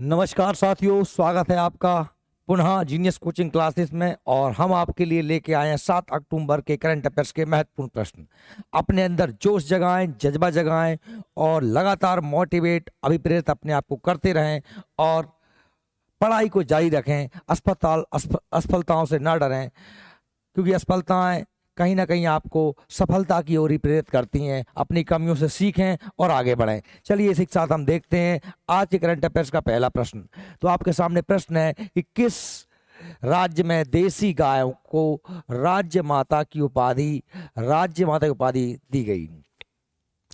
नमस्कार साथियों, स्वागत है आपका पुनः जीनियस कोचिंग क्लासेस में। और हम आपके लिए लेके आए हैं 7 अक्टूबर के करंट अफेयर्स के महत्वपूर्ण प्रश्न। अपने अंदर जोश जगाएं, जज्बा जगाएं और लगातार मोटिवेट अभिप्रेरित अपने आप को करते रहें और पढ़ाई को जारी रखें। असफलताओं से ना डरें, क्योंकि असफलताएं कहीं ना कहीं आपको सफलता की ओर ही प्रेरित करती हैं। अपनी कमियों से सीखें और आगे बढ़ें। चलिए इसी के साथ हम देखते हैं आज के करंट अफेयर्स का पहला प्रश्न। तो आपके सामने प्रश्न है कि किस राज्य में देसी गायों को राज्य माता की उपाधि दी गई।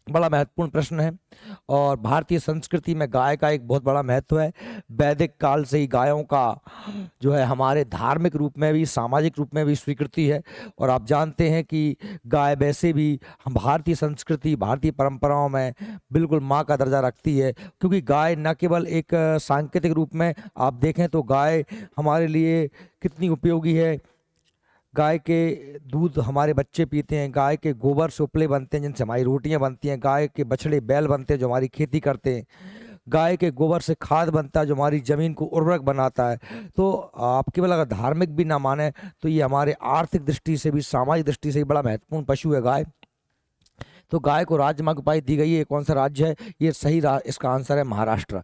बड़ा महत्वपूर्ण प्रश्न है और भारतीय संस्कृति में गाय का एक बहुत बड़ा महत्व है। वैदिक काल से ही गायों का जो है हमारे धार्मिक रूप में भी, सामाजिक रूप में भी स्वीकृति है। और आप जानते हैं कि गाय वैसे भी हम भारतीय संस्कृति, भारतीय परंपराओं में बिल्कुल माँ का दर्जा रखती है, क्योंकि गाय न केवल एक सांकेतिक रूप में आप देखें तो गाय हमारे लिए कितनी उपयोगी है। गाय के दूध हमारे बच्चे पीते हैं, गाय के गोबर से उपले बनते हैं जिनसे हमारी रोटियां बनती हैं, गाय के बछड़े बैल बनते हैं जो हमारी खेती करते हैं, गाय के गोबर से खाद बनता है जो हमारी ज़मीन को उर्वरक बनाता है। तो आप केवल अगर धार्मिक भी ना माने तो ये हमारे आर्थिक दृष्टि से भी, सामाजिक दृष्टि से भी बड़ा महत्वपूर्ण पशु है गाय। तो गाय को राज्य माँ की उपाधि दी गई है। कौन सा राज्य है ये? इसका आंसर है महाराष्ट्र।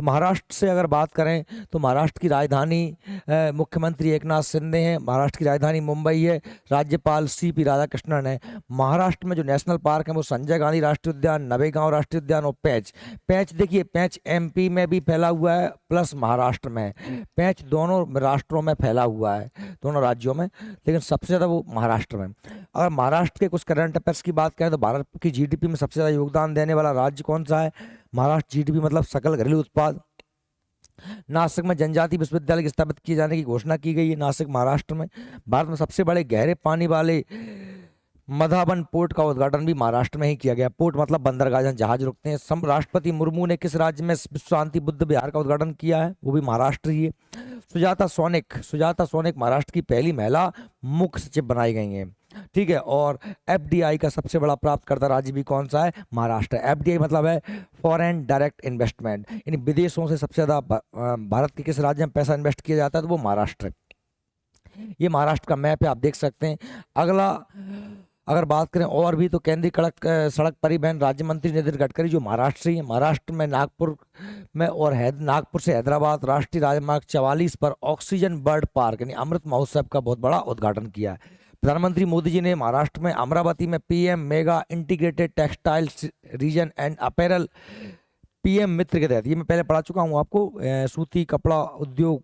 महाराष्ट्र से अगर बात करें तो महाराष्ट्र की राजधानी मुख्यमंत्री एकनाथ शिंदे हैं। महाराष्ट्र की राजधानी मुंबई है। राज्यपाल CP राधाकृष्णन है। महाराष्ट्र में जो नेशनल पार्क है वो संजय गांधी राष्ट्रीय उद्यान, नवेगांव राष्ट्रीय उद्यान और पैंच देखिए, पैंच MP में भी फैला हुआ है प्लस महाराष्ट्र में। पैंच दोनों राष्ट्रों में फैला हुआ है, दोनों राज्यों में, लेकिन सबसे ज़्यादा वो महाराष्ट्र में। अगर महाराष्ट्र के कुछ करंट अफेयर्स की बात करें तो भारत की GDP में सबसे ज़्यादा योगदान देने वाला राज्य कौन सा है? महाराष्ट्र। GDP मतलब सकल घरेलू उत्पाद। नासिक में जनजातीय विश्वविद्यालय की स्थापित किए जाने की घोषणा की गई है, नासिक महाराष्ट्र में। भारत में सबसे बड़े गहरे पानी वाले मधाबन पोर्ट का उद्घाटन भी महाराष्ट्र में ही किया गया। पोर्ट मतलब बंदरगाह जहाँ जहाज रुकते हैं। राष्ट्रपति मुर्मू ने किस राज्य में विश्व शांति बुद्ध विहार का उद्घाटन किया है? वो भी महाराष्ट्र ही है। सुजाता सोनिक महाराष्ट्र की पहली महिला मुख्य सचिव बनाई गई हैं। ठीक है। और FDI का सबसे बड़ा प्राप्तकर्ता राज्य भी कौन सा है? महाराष्ट्र। FDI मतलब है फॉरेन डायरेक्ट इन्वेस्टमेंट, यानी विदेशों से सबसे ज़्यादा भारत के किस राज्य में पैसा इन्वेस्ट किया जाता है तो वो महाराष्ट्र है। ये महाराष्ट्र का मैप है, आप देख सकते हैं। अगला अगर बात करें और भी तो केंद्रीय सड़क परिवहन राज्य मंत्री नितिन गडकरी जो महाराष्ट्र से ही है। महाराष्ट्र में नागपुर में और नागपुर से हैदराबाद राष्ट्रीय राजमार्ग 44 पर ऑक्सीजन बर्ड पार्क यानी अमृत महोत्सव का बहुत बड़ा उद्घाटन किया है। प्रधानमंत्री मोदी जी ने महाराष्ट्र में अमरावती में PM mega integrated textile reason and apparel PM मित्र के तहत, ये मैं पहले पढ़ा चुका हूँ आपको, सूती कपड़ा उद्योग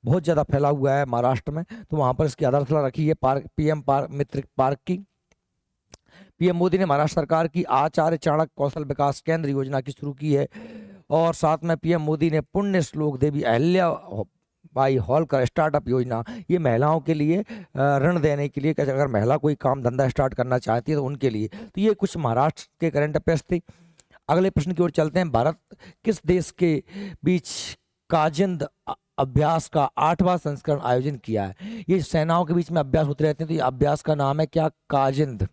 बहुत ज़्यादा फैला हुआ है महाराष्ट्र में, तो वहाँ पर इसकी आधारशिला रखी है PM मित्र पार्क की। PM मोदी ने महाराष्ट्र सरकार की आचार्य चाणक्य कौशल विकास केंद्र योजना की शुरू की है। और साथ में PM मोदी ने पुण्य श्लोक देवी अहिल्या बाई होलकर स्टार्टअप योजना, ये महिलाओं के लिए ऋण देने के लिए, अगर महिला कोई काम धंधा स्टार्ट करना चाहती है तो उनके लिए। तो ये कुछ महाराष्ट्र के करंट अफेयर्स थे। अगले प्रश्न की ओर चलते हैं। भारत किस देश के बीच काजिंद अभ्यास का 8वां संस्करण आयोजन किया है? ये सेनाओं के बीच में अभ्यास होते रहते हैं, तो ये अभ्यास का नाम है क्या? काजिंद।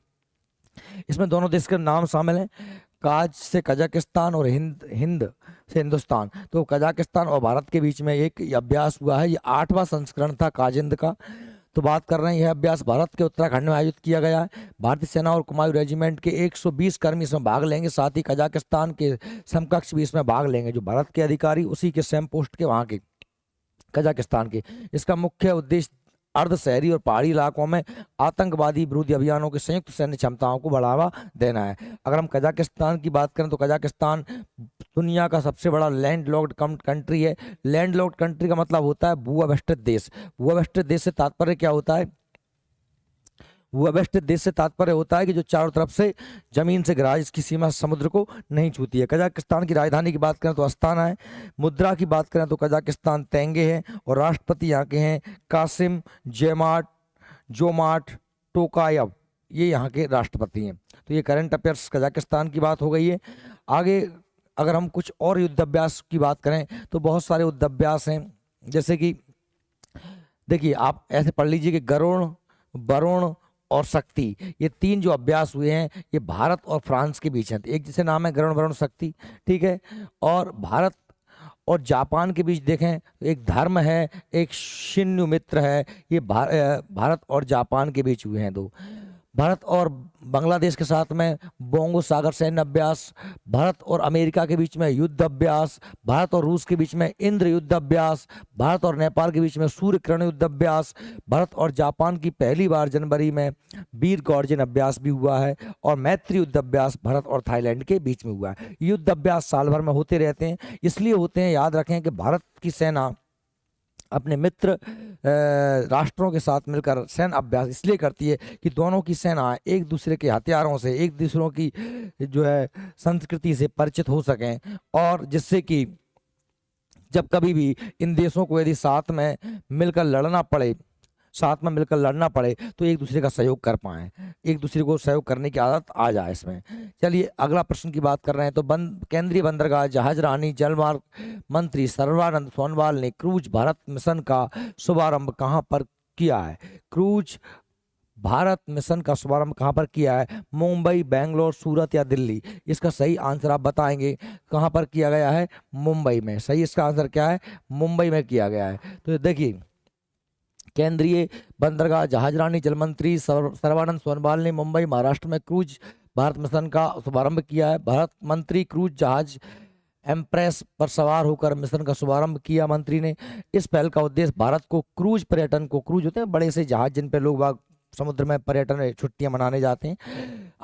इसमें दोनों देश के नाम शामिल हैं। काज से कजाकिस्तान और हिंद से हिंदुस्तान। तो कजाकिस्तान और भारत के बीच में एक अभ्यास हुआ है, ये 8वां संस्करण था काजिंद का। तो बात कर रहे हैं, यह अभ्यास भारत के उत्तराखंड में आयोजित किया गया है। भारतीय सेना और कुमाऊं रेजिमेंट के 120 कर्मी इसमें भाग लेंगे। साथ ही कजाकिस्तान के समकक्ष भी इसमें भाग लेंगे, जो भारत के अधिकारी उसी के सेम पोस्ट के वहाँ के कजाकिस्तान के। इसका मुख्य उद्देश्य अर्ध शहरी और पहाड़ी इलाकों में आतंकवादी विरोधी अभियानों की संयुक्त सैन्य क्षमताओं को बढ़ावा देना है। अगर हम कजाकिस्तान की बात करें तो कजाकिस्तान दुनिया का सबसे बड़ा लैंडलॉक्ड कंट्री है। लैंडलॉक्ड कंट्री का मतलब होता है भूअवस्थित देश। भूअवस्थित देश से तात्पर्य क्या होता है? भूअवस्थित देश से तात्पर्य होता है कि जो चारों तरफ से जमीन से घिरा है, जिसकी सीमा समुद्र को नहीं छूती है। कजाकिस्तान की राजधानी की बात करें तो अस्ताना है। मुद्रा की बात करें तो कजाकिस्तान तेंगे है और राष्ट्रपति यहाँ के हैं कासिम जोमार्ट टोकायव, ये यहाँ के राष्ट्रपति हैं। तो ये करंट अफेयर्स कजाकिस्तान की बात हो गई है। आगे अगर हम कुछ और युद्धाभ्यास की बात करें तो बहुत सारे युद्धाभ्यास हैं, जैसे कि देखिए आप ऐसे पढ़ लीजिए कि गरुण, वरुण और शक्ति, ये 3 जो अभ्यास हुए हैं ये भारत और फ्रांस के बीच हैं। एक जैसे नाम है गरुण, वरुण, शक्ति, ठीक है। और भारत और जापान के बीच देखें तो एक धर्म है, एक शिन्यु मित्र है। ये भारत और जापान के बीच हुए हैं दो। भारत और बांग्लादेश के साथ में बोंगो सागर सैन्य अभ्यास, भारत और अमेरिका के बीच में युद्ध अभ्यास, भारत और रूस के बीच में इंद्र युद्ध अभ्यास, भारत और नेपाल के बीच में सूर्य किरण युद्ध अभ्यास, भारत और जापान की पहली बार जनवरी में वीर गॉर्जन अभ्यास भी हुआ है, और मैत्री युद्ध अभ्यास भारत और थाईलैंड के बीच में हुआ है। युद्ध अभ्यास साल भर में होते रहते हैं, इसलिए होते हैं, याद रखें कि भारत की सेना अपने मित्र राष्ट्रों के साथ मिलकर सैन्य अभ्यास इसलिए करती है कि दोनों की सेना एक दूसरे के हथियारों से, एक दूसरों की जो है संस्कृति से परिचित हो सकें, और जिससे कि जब कभी भी इन देशों को यदि साथ में मिलकर लड़ना पड़े तो एक दूसरे का सहयोग कर पाएं, एक दूसरे को सहयोग करने की आदत आ जाए इसमें। चलिए अगला प्रश्न की बात कर रहे हैं। तो केंद्रीय बंदरगाह जहाजरानी जलमार्ग मंत्री सर्बानंद सोनोवाल ने क्रूज भारत मिशन का शुभारंभ कहां पर किया है? क्रूज भारत मिशन का शुभारंभ कहां पर किया है? मुंबई, बेंगलोर, सूरत या दिल्ली? इसका सही आंसर आप बताएंगे। कहां पर किया गया है? मुंबई में। सही इसका आंसर क्या है? मुंबई में किया गया है। तो देखिए, केंद्रीय बंदरगाह जहाजरानी जल मंत्री सर्बानंद सोनोवाल ने मुंबई महाराष्ट्र में क्रूज भारत मिशन का शुभारंभ किया है। भारत मंत्री क्रूज जहाज एम्प्रेस पर सवार होकर मिशन का शुभारंभ किया। मंत्री ने इस पहल का उद्देश्य भारत को क्रूज पर्यटन को, क्रूज होते हैं बड़े से जहाज जिन पे लोग समुद्र में पर्यटन छुट्टियां मनाने जाते हैं,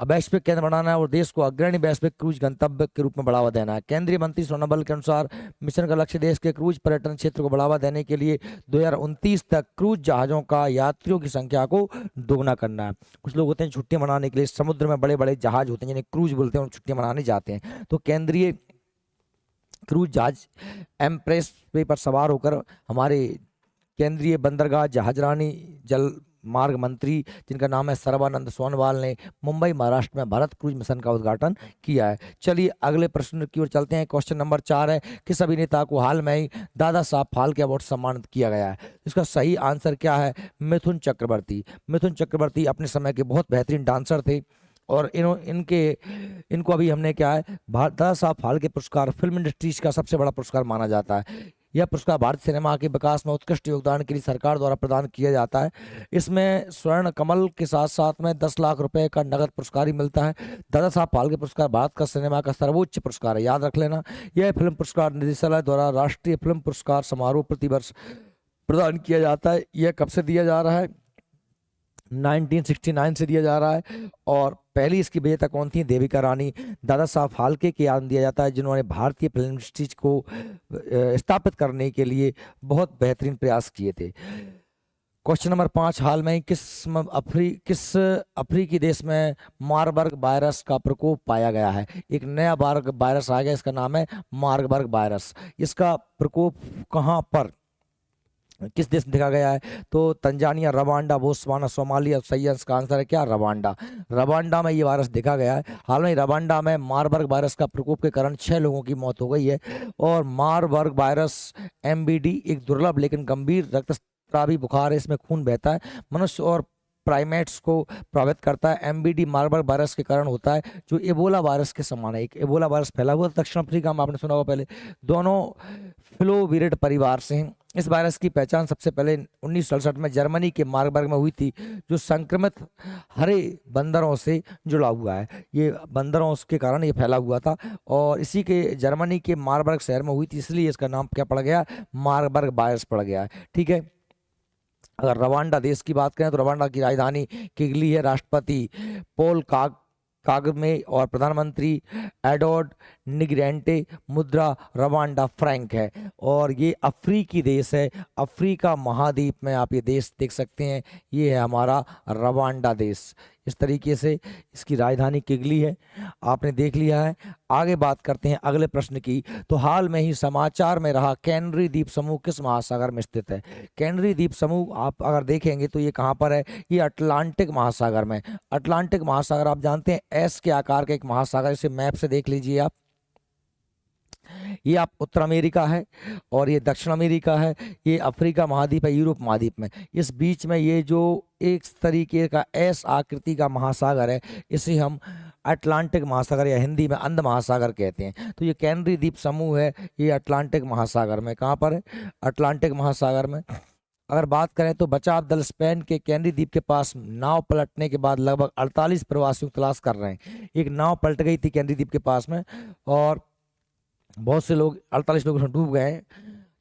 वैश्विक केंद्र बनाना है और देश को अग्रणी वैश्विक क्रूज गंतव्य के रूप में बढ़ावा देना है। केंद्रीय मंत्री सोनोवाल के अनुसार मिशन का लक्ष्य देश के क्रूज पर्यटन क्षेत्र को बढ़ावा देने के लिए 2029 तक क्रूज जहाजों का यात्रियों की संख्या को दोगुना करना है। कुछ लोग होते हैं छुट्टियां मनाने के लिए समुद्र में बड़े बड़े जहाज होते हैं जिन्हें क्रूज बोलते हैं, छुट्टियां मनाने जाते हैं। तो केंद्रीय क्रूज जहाज एम्प्रेस पे पर सवार होकर हमारे केंद्रीय बंदरगाह जहाजरानी जल मार्ग मंत्री, जिनका नाम है सर्बानंद सोनोवाल, ने मुंबई महाराष्ट्र में भारत क्रूज मिशन का उद्घाटन किया है। चलिए अगले प्रश्न की ओर चलते हैं। क्वेश्चन नंबर 4 है, किस अभिनेता को हाल में ही दादा साहब फाल्के अवार्ड सम्मानित किया गया है? इसका सही आंसर क्या है? मिथुन चक्रवर्ती। मिथुन चक्रवर्ती अपने समय के बहुत बेहतरीन डांसर थे और इनको अभी हमने क्या है, दादा साहब फाल्के पुरस्कार फिल्म इंडस्ट्रीज का सबसे बड़ा पुरस्कार माना जाता है। यह पुरस्कार भारतीय सिनेमा के विकास में उत्कृष्ट योगदान के लिए सरकार द्वारा प्रदान किया जाता है। इसमें स्वर्ण कमल के साथ साथ में 10 लाख रुपए का नगद पुरस्कार ही मिलता है। दादा साहब फाल्के पुरस्कार भारत का सिनेमा का सर्वोच्च पुरस्कार है, याद रख लेना। यह फिल्म पुरस्कार निदेशालय द्वारा राष्ट्रीय फिल्म पुरस्कार समारोह प्रतिवर्ष प्रदान किया जाता है। यह कब से दिया जा रहा है? 1969 से दिया जा रहा है। और पहली इसकी विजेता कौन थी? देविका रानी। दादा साहब फाल्के के याद दिया जाता है जिन्होंने भारतीय फिल्म इंडस्ट्रीज को स्थापित करने के लिए बहुत बेहतरीन प्रयास किए थे। क्वेश्चन नंबर 5, हाल में किस अफ्रीकी देश में मार्बर्ग वायरस का प्रकोप पाया गया है? एक नया वायरस आ गया, इसका नाम है मार्बर्ग वायरस। इसका प्रकोप कहाँ पर, किस देश में देखा गया है? तो तंजानिया, रवांडा, बोत्सवाना, सोमालिया। सही है, इसका आंसर है क्या? रवांडा। रवांडा में ये वायरस देखा गया है। हाल में रवांडा में मार्बर्ग वायरस का प्रकोप के कारण 6 लोगों की मौत हो गई है। और मार्बर्ग वायरस MBD एक दुर्लभ लेकिन गंभीर रक्तस्रावी बुखार है। इसमें खून बहता है, मनुष्य और प्राइमेट्स को प्रभावित करता है। MBD मार्बर्ग वायरस के कारण होता है जो एबोला वायरस के समान है। एक एबोला वायरस फैला हुआ दक्षिण अफ्रीका में, आपने सुना होगा पहले। दोनों फ्लोविरिड परिवार से हैं। इस वायरस की पहचान सबसे पहले 1967 में जर्मनी के मार्बर्ग में हुई थी, जो संक्रमित हरे बंदरों से जुड़ा हुआ है। ये बंदरों के कारण ये फैला हुआ था और इसी के जर्मनी के मार्बर्ग शहर में हुई थी, इसलिए इसका नाम क्या पड़ गया? मार्बर्ग वायरस पड़ गया है। ठीक है। अगर रवांडा देश की बात करें तो रवांडा की राजधानी किगली है। राष्ट्रपति पॉल कागमे और प्रधानमंत्री एडोर्ड निग्रेंटे। मुद्रा रवांडा फ्रैंक है और ये अफ्रीकी देश है। अफ्रीका महाद्वीप में आप ये देश देख सकते हैं, ये है हमारा रवांडा देश। इस तरीके से इसकी राजधानी किगली है, आपने देख लिया है। आगे बात करते हैं अगले प्रश्न की। तो हाल में ही समाचार में रहा कैनरी द्वीप समूह किस महासागर में स्थित है? कैनरी द्वीप समूह आप अगर देखेंगे तो ये कहाँ पर है? ये अटलांटिक महासागर में। अटलांटिक महासागर आप जानते हैं एस के आकार का एक महासागर, इसे मैप से देख लीजिए आप। ये आप उत्तर अमेरिका है और ये दक्षिण अमेरिका है, ये अफ्रीका महाद्वीप है, यूरोप महाद्वीप में। इस बीच में ये जो एक तरीके का एस आकृति का महासागर है, इसे हम अटलांटिक महासागर या हिंदी में अंध महासागर कहते हैं। तो ये कैनरी द्वीप समूह है, ये अटलांटिक महासागर में, कहाँ पर है, अटलांटिक महासागर में। अगर बात करें तो बचाव दल स्पेन के कैनरी द्वीप के पास नाव पलटने के बाद लगभग 48 प्रवासियों की तलाश कर रहे हैं। एक नाव पलट गई थी कैनरी द्वीप के पास में और बहुत से लोग, 48 लोग उसमें डूब गए हैं,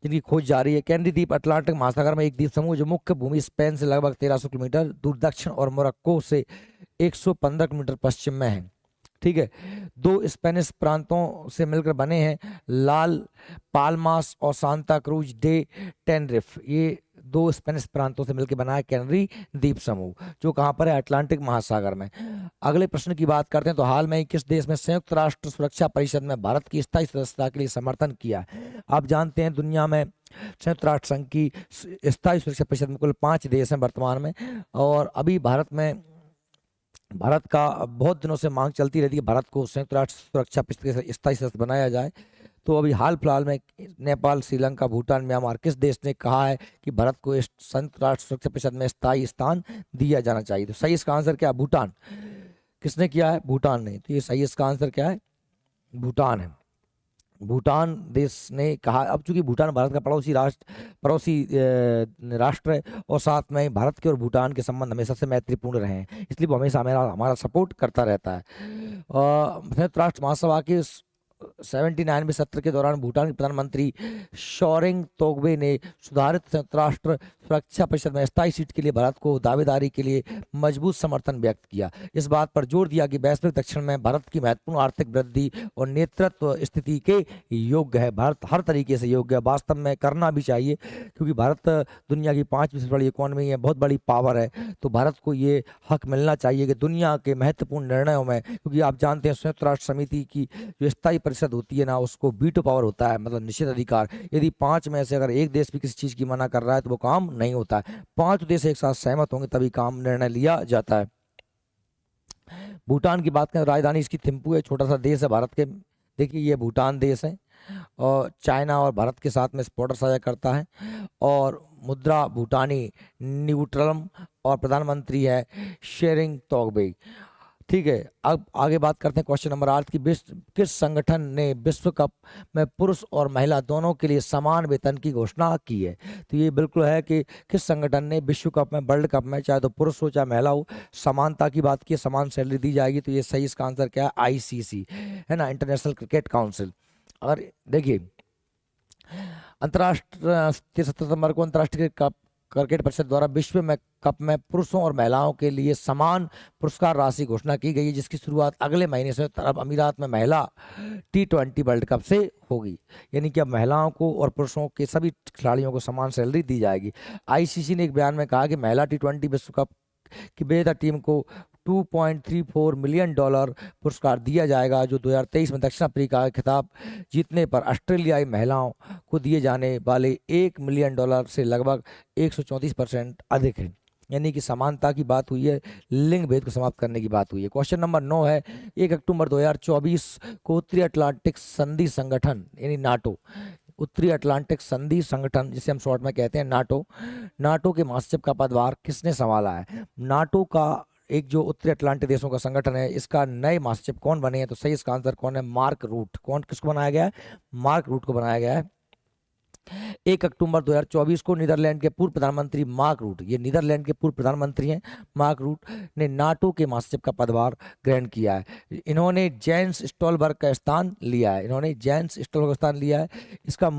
जिनकी खोज जारी है। कैनरी द्वीप अटलांटिक महासागर में एक द्वीप समूह जो मुख्य भूमि स्पेन से लगभग 1300 किलोमीटर दूर दक्षिण और मोरक्को से 115 किलोमीटर पश्चिम में है। ठीक है, दो स्पेनिश प्रांतों से मिलकर बने हैं, लाल पाल्मास और सांता क्रूज डे टेनरिफ। ये दो स्पेनिश प्रांतों से मिलकर बना है कैनरी द्वीप समूह, जो कहाँ पर है, अटलांटिक महासागर में। अगले प्रश्न की बात करते हैं तो हाल में ही किस देश में संयुक्त राष्ट्र सुरक्षा परिषद में भारत की स्थायी सदस्यता के लिए समर्थन किया? आप जानते हैं दुनिया में संयुक्त राष्ट्र संघ की स्थायी सुरक्षा परिषद में कुल 5 देश हैं वर्तमान में, और अभी भारत का बहुत दिनों से मांग चलती रहती है भारत को संयुक्त राष्ट्र सुरक्षा परिषद के स्थायी सदस्य बनाया जाए। तो अभी हाल फिलहाल में नेपाल, श्रीलंका, भूटान, म्यांमार, किस देश ने कहा है कि भारत को इस संयुक्त राष्ट्र सुरक्षा परिषद में स्थायी स्थान दिया जाना चाहिए? तो सही इसका आंसर क्या है? भूटान। किसने किया है? भूटान ने। तो ये सही इसका आंसर क्या है? भूटान है। भूटान देश ने कहा। अब चूंकि भूटान भारत का पड़ोसी राष्ट्र है और साथ में भारत के और भूटान के संबंध हमेशा से मैत्रीपूर्ण रहे हैं, इसलिए वो हमेशा हमारा सपोर्ट करता रहता है। संयुक्त राष्ट्र महासभा के 79वें सत्र के दौरान भूटान के प्रधानमंत्री शोरेंग तोगबे ने सुधारित संयुक्त राष्ट्र सुरक्षा परिषद में स्थायी सीट के लिए भारत को दावेदारी के लिए मजबूत समर्थन व्यक्त किया। इस बात पर जोर दिया कि वैश्विक दक्षिण में भारत की महत्वपूर्ण आर्थिक वृद्धि और नेतृत्व स्थिति के योग्य है। भारत हर तरीके से योग्य है, वास्तव में करना भी चाहिए, क्योंकि भारत दुनिया की 5वीं सबसे बड़ी इकोनॉमी है, बहुत बड़ी पावर है। तो भारत को ये हक मिलना चाहिए कि दुनिया के महत्वपूर्ण निर्णयों में, क्योंकि आप जानते हैं संयुक्त राष्ट्र समिति की जो स्थायी परिषद होती है ना, उसको वीटो पावर होता है, मतलब निश्चित अधिकार। यदि 5 में से अगर एक देश भी किसी चीज की मना कर रहा है तो वो काम नहीं होता है। 5 देश एक साथ सहमत होंगे तभी काम निर्णय लिया जाता है। भूटान की बात करें, राजधानी इसकी थिम्पू है, छोटा सा देश है भारत के। देखिए ये भूटान देश है और चाइना और भारत के साथ में बॉर्डर साझा करता है, और मुद्रा भूटानी न्यूट्रलम, और प्रधानमंत्री है शेरिंग तोगबे। ठीक है, अब आगे बात करते हैं क्वेश्चन नंबर 8 की किस संगठन ने विश्व कप में पुरुष और महिला दोनों के लिए समान वेतन की घोषणा की है? तो ये बिल्कुल है कि किस संगठन ने विश्व कप में, वर्ल्ड कप में, चाहे तो पुरुष हो चाहे महिला हो, समानता की बात की, समान सैलरी दी जाएगी। तो ये सही इसका आंसर क्या है? आईसीसी है ना, इंटरनेशनल क्रिकेट काउंसिल। और देखिए अंतर्राष्ट्रीय 73 सितंबर को अंतर्राष्ट्रीय क्रिकेट परिषद द्वारा विश्व में कप में पुरुषों और महिलाओं के लिए समान पुरस्कार राशि घोषणा की गई है, जिसकी शुरुआत अगले महीने से अरब अमीरात में महिला T20 वर्ल्ड कप से होगी। यानी कि अब महिलाओं को और पुरुषों के सभी खिलाड़ियों को समान सैलरी दी जाएगी। आईसीसी ने एक बयान में कहा कि महिला T20 विश्व कप की विजेता टीम को $2.34 मिलियन पुरस्कार दिया जाएगा, जो 2023 में दक्षिण अफ्रीका का खिताब जीतने पर ऑस्ट्रेलियाई महिलाओं को दिए जाने वाले $1 मिलियन से लगभग 134% अधिक है। यानी कि समानता की बात हुई है, लिंग भेद को समाप्त करने की बात हुई है। क्वेश्चन नंबर 9 है, 1 अक्टूबर 2024 को उत्तरी अटलांटिक संधि संगठन यानी नाटो, उत्तरी अटलांटिक संधि संगठन जिसे हम शॉर्ट में कहते हैं नाटो के महासचिव का पदभार किसने संभाला है? नाटो का एक जो उत्तरी अटलांटिक देशों का संगठन है, इसका नए महासचिव कौन बने हैं? तो सही इसका आंसर कौन है? Mark root. किसको बनाया गया है? मार्क रूट को बनाया गया है। 1 अक्टूबर 2024 को नीदरलैंड के पूर्व प्रधानमंत्री मार्क रूट, ये नीदरलैंड के पूर्व प्रधानमंत्री हैं, मार्क रूट ने नाटो के महासचिव का पदभार ग्रहण किया है। इन्होंने जेंस स्टोलबर्ग का स्थान लिया है। इसका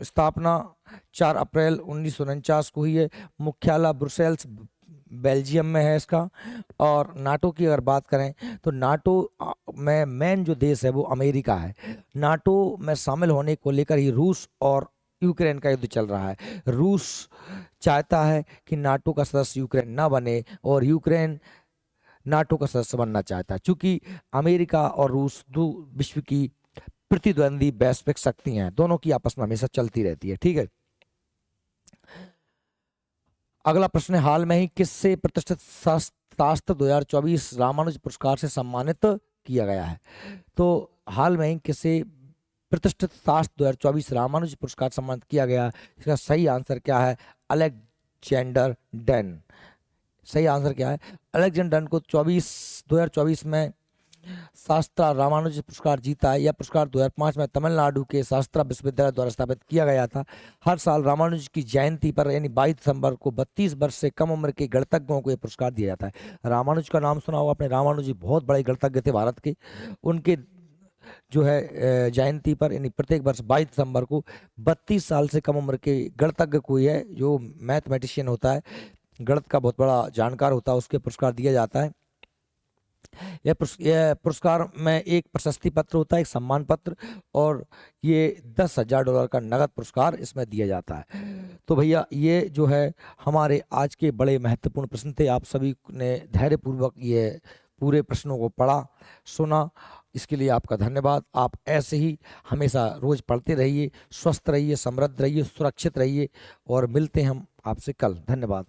स्थापना 4 अप्रैल 1949 को हुई है। मुख्यालय ब्रुसेल्स बेल्जियम में है इसका। और नाटो की अगर बात करें तो नाटो में मेन जो देश है वो अमेरिका है। नाटो में शामिल होने को लेकर ही रूस और यूक्रेन का युद्ध चल रहा है। रूस चाहता है कि नाटो का सदस्य यूक्रेन ना बने और यूक्रेन नाटो का सदस्य बनना चाहता है। चूंकि अमेरिका और रूस दो विश्व की प्रतिद्वंदी वैश्विक शक्तियां हैं, दोनों की आपस में हमेशा चलती रहती है। ठीक है, अगला प्रश्न है, हाल में ही किससे प्रतिष्ठित शास्त्र 2024 रामानुज पुरस्कार से सम्मानित किया गया है? तो हाल में ही किसे प्रतिष्ठित शास्त्र 2024 रामानुज पुरस्कार सम्मानित किया गया? इसका सही आंसर क्या है? Alexander Dan. सही आंसर क्या है? अलेक्जेंडर डैन को 2024 में शास्त्रा रामानुज पुरस्कार जीता है। यह पुरस्कार 2005 में तमिलनाडु के शास्त्रा विश्वविद्यालय द्वारा स्थापित किया गया था। हर साल रामानुज की जयंती पर यानी 22 दिसंबर को 32 वर्ष से कम उम्र के गणितज्ञों को यह पुरस्कार दिया जाता है। रामानुज का नाम सुना होगा आपने, रामानुज जी बहुत बड़े गणितज्ञ थे भारत के। उनके जो है जयंती पर यानी प्रत्येक वर्ष 22 दिसंबर को 32 साल से कम उम्र के गणितज्ञ को है जो मैथमेटिशियन होता है, गणित का बहुत बड़ा जानकार होता है, उसके पुरस्कार दिया जाता है। यह पुरस्कार में एक प्रशस्ति पत्र होता है, एक सम्मान पत्र, और ये $10,000 का नगद पुरस्कार इसमें दिया जाता है। तो भैया ये जो है हमारे आज के बड़े महत्वपूर्ण प्रश्न थे। आप सभी ने धैर्यपूर्वक ये पूरे प्रश्नों को पढ़ा सुना, इसके लिए आपका धन्यवाद। आप ऐसे ही हमेशा रोज पढ़ते रहिए, स्वस्थ रहिए, समृद्ध रहिए, सुरक्षित रहिए, और मिलते हैं हम आपसे कल। धन्यवाद।